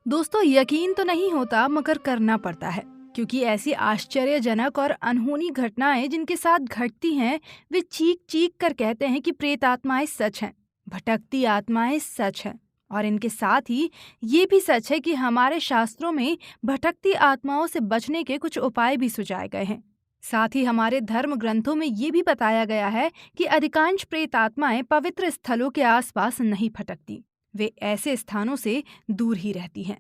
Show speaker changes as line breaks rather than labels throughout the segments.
दोस्तों, यकीन तो नहीं होता मगर करना पड़ता है, क्योंकि ऐसी आश्चर्यजनक और अनहोनी घटनाएं जिनके साथ घटती हैं, वे चीख चीख कर कहते हैं कि प्रेत आत्माएं सच हैं, भटकती आत्माएं सच हैं। और इनके साथ ही ये भी सच है कि हमारे शास्त्रों में भटकती आत्माओं से बचने के कुछ उपाय भी सुझाए गए हैं। साथ ही हमारे धर्म ग्रंथों में ये भी बताया गया है कि अधिकांश प्रेत आत्माएं पवित्र स्थलों के आसपास नहीं भटकती, वे ऐसे स्थानों से दूर ही रहती हैं।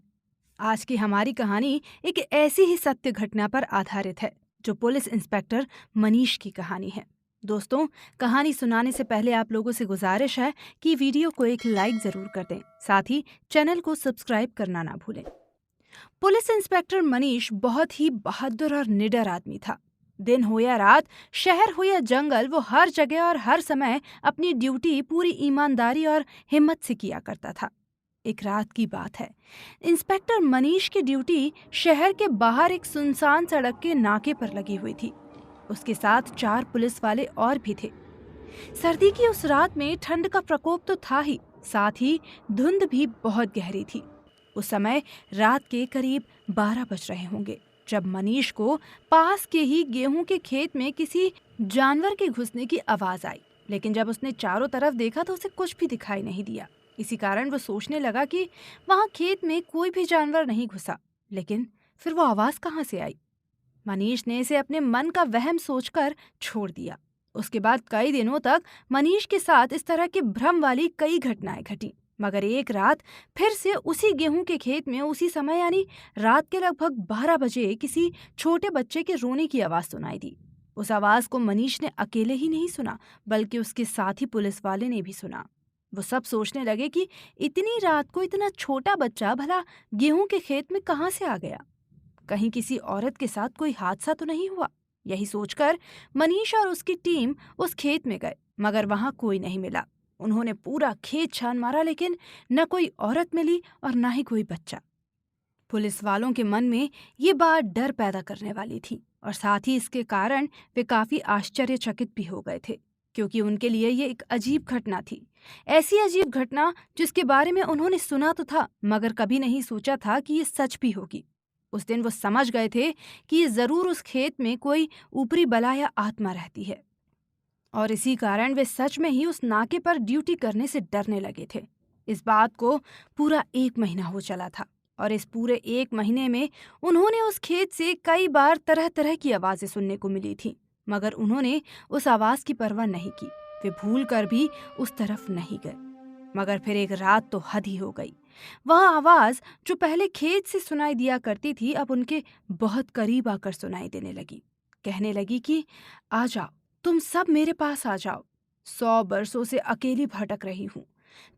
आज की हमारी कहानी एक ऐसी ही सत्य घटना पर आधारित है, जो पुलिस इंस्पेक्टर मनीष की कहानी है। दोस्तों, कहानी सुनाने से पहले आप लोगों से गुजारिश है कि वीडियो को एक लाइक जरूर कर दें, साथ ही चैनल को सब्सक्राइब करना ना भूलें। पुलिस इंस्पेक्टर मनीष बहुत ही बहादुर और निडर आदमी था। दिन हो या रात, शहर हो या जंगल, वो हर जगह और हर समय अपनी ड्यूटी पूरी ईमानदारी और हिम्मत से किया करता था। एक रात की बात है। इंस्पेक्टर मनीष की ड्यूटी शहर के बाहर एक सुनसान सड़क के नाके पर लगी हुई थी। उसके साथ 4 पुलिस वाले और भी थे। सर्दी की उस रात में ठंड का प्रकोप तो था ही, साथ ही धुंध भी बहुत गहरी थी। उस समय रात के करीब 12 बज रहे होंगे, जब मनीष को पास के ही गेहूं के खेत में किसी जानवर के घुसने की आवाज आई। लेकिन जब उसने चारों तरफ देखा तो उसे कुछ भी दिखाई नहीं दिया। इसी कारण वो सोचने लगा कि वहां खेत में कोई भी जानवर नहीं घुसा। लेकिन फिर वो आवाज कहाँ से आई? मनीष ने इसे अपने मन का वहम सोचकर छोड़ दिया। उसके बाद कई दिनों तक मनीष के साथ इस तरह की भ्रम वाली कई घटनाएं घटी। मगर एक रात फिर से उसी गेहूं के खेत में उसी समय यानी रात के लगभग 12 बजे किसी छोटे बच्चे के रोने की आवाज सुनाई दी। उस आवाज को मनीष ने अकेले ही नहीं सुना, बल्कि उसके साथ ही पुलिस वाले ने भी सुना। वो सब सोचने लगे कि इतनी रात को इतना छोटा बच्चा भला गेहूं के खेत में कहाँ से आ गया? कहीं किसी औरत के साथ कोई हादसा तो नहीं हुआ? यही सोचकर मनीष और उसकी टीम उस खेत में गए, मगर वहां कोई नहीं मिला। उन्होंने पूरा खेत छान मारा, लेकिन न कोई औरत मिली और न ही कोई बच्चा। पुलिस वालों के मन में ये बात डर पैदा करने वाली थी, और साथ ही इसके कारण वे काफी आश्चर्यचकित भी हो गए थे, क्योंकि उनके लिए ये एक अजीब घटना थी। ऐसी अजीब घटना जिसके बारे में उन्होंने सुना तो था, मगर कभी नहीं सोचा था कि ये सच भी होगी। उस दिन वो समझ गए थे कि ये जरूर उस खेत में कोई ऊपरी बला या आत्मा रहती है, और इसी कारण वे सच में ही उस नाके पर ड्यूटी करने से डरने लगे थे। इस बात को पूरा 1 महीना हो चला था, और इस पूरे 1 महीने में उन्होंने उस खेत से कई बार तरह तरह की आवाजें सुनने को मिली थी, मगर उन्होंने उस आवाज की परवाह नहीं की। वे भूल कर भी उस तरफ नहीं गए। मगर फिर एक रात तो हद ही हो गई। वह आवाज जो पहले खेत से सुनाई दिया करती थी, अब उनके बहुत करीब आकर सुनाई देने लगी। कहने लगी कि आ जाओ, तुम सब मेरे पास आ जाओ। 100 बरसों से अकेली भटक रही हूँ,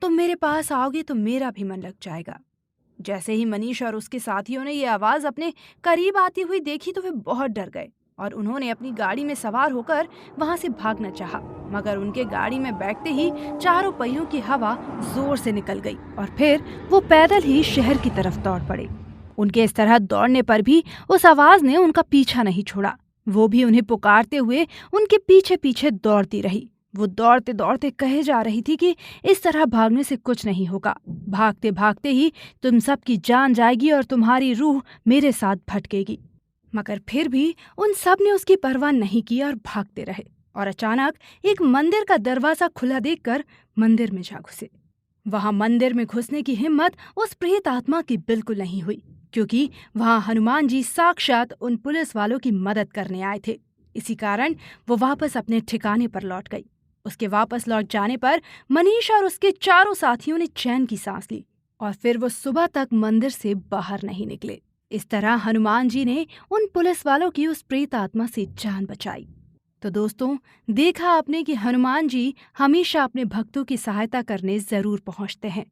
तुम मेरे पास आओगे तो मेरा भी मन लग जाएगा। जैसे ही मनीष और उसके साथियों ने ये आवाज अपने करीब आती हुई देखी तो वे बहुत डर गए, और उन्होंने अपनी गाड़ी में सवार होकर वहां से भागना चाहा। मगर उनके गाड़ी में बैठते ही चारों पहियों की हवा जोर से निकल गई, और फिर वो पैदल ही शहर की तरफ दौड़ पड़े। उनके इस तरह दौड़ने पर भी उस आवाज ने उनका पीछा नहीं छोड़ा। वो भी उन्हें पुकारते हुए उनके पीछे पीछे दौड़ती रही। वो दौड़ते दौड़ते कहे जा रही थी कि इस तरह भागने से कुछ नहीं होगा, भागते भागते ही तुम सबकी जान जाएगी और तुम्हारी रूह मेरे साथ भटकेगी। मगर फिर भी उन सब ने उसकी परवाह नहीं की और भागते रहे, और अचानक एक मंदिर का दरवाजा खुला देखकर मंदिर में जा घुसे। वहां मंदिर में घुसने की हिम्मत उस प्रेत आत्मा की बिल्कुल नहीं हुई, क्योंकि वहां हनुमान जी साक्षात उन पुलिस वालों की मदद करने आए थे। इसी कारण वो वापस अपने ठिकाने पर लौट गई। उसके वापस लौट जाने पर मनीष और उसके चारों साथियों ने चैन की सांस ली, और फिर वो सुबह तक मंदिर से बाहर नहीं निकले। इस तरह हनुमान जी ने उन पुलिस वालों की उस प्रेत आत्मा से जान बचाई। तो दोस्तों, देखा आपने कि हनुमान जी हमेशा अपने भक्तों की सहायता करने जरूर पहुंचते हैं।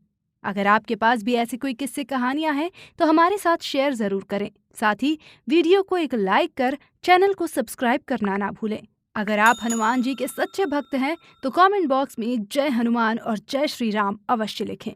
अगर आपके पास भी ऐसी कोई किस्से कहानियां हैं तो हमारे साथ शेयर जरूर करें। साथ ही वीडियो को एक लाइक कर चैनल को सब्सक्राइब करना ना भूलें। अगर आप हनुमान जी के सच्चे भक्त हैं तो कमेंट बॉक्स में जय हनुमान और जय श्री राम अवश्य लिखें।